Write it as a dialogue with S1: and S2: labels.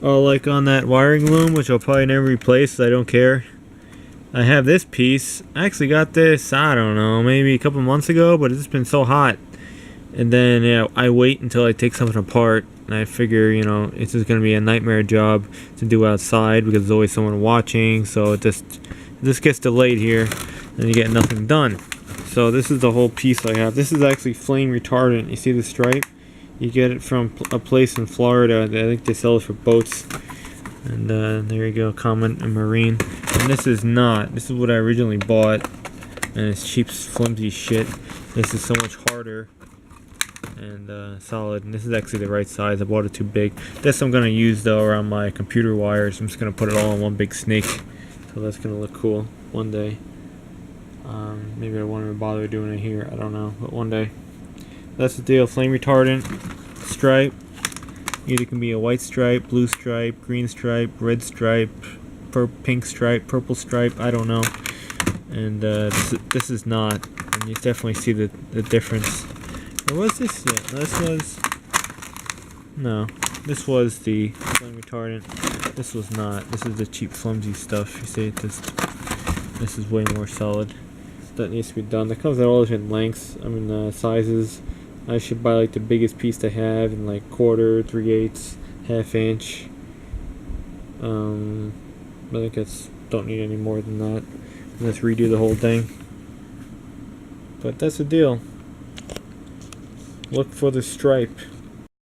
S1: Oh, like on that wiring loom, which I'll probably never replace, I don't care. I have this piece. I actually got this, I don't know, maybe a couple months ago, but it's been so hot. And then, yeah, I wait until I take something apart, and I figure, you know, it's just going to be a nightmare job to do outside because there's always someone watching, so it this gets delayed here, and you get nothing done. So this is the whole piece I have. This is actually flame retardant. You see the stripe? You get it from a place in Florida. I think they sell it for boats. And there you go, Comment and Marine. And this is not. This is what I originally bought, and it's cheap, flimsy shit. This is so much harder and solid. And this is actually the right size. I bought it too big. This I'm gonna use though around my computer wires. I'm just gonna put it all in one big snake. So that's gonna look cool one day. Maybe I won't even bother doing it here. I don't know, but one day. That's the deal. Flame retardant, stripe. Either can be a white stripe, blue stripe, green stripe, red stripe, pink stripe, purple stripe. I don't know. And this is not. And you definitely see the difference. Or was this? Yeah, this was. No, this was the flame retardant. This was not. This is the cheap flimsy stuff. You see, this is way more solid. That needs to be done. That comes in all different lengths. I mean, sizes. I should buy like the biggest piece they have in like quarter, 3/8, ½ inch. I think that's don't need any more than that. Let's redo the whole thing. But that's the deal. Look for the stripe.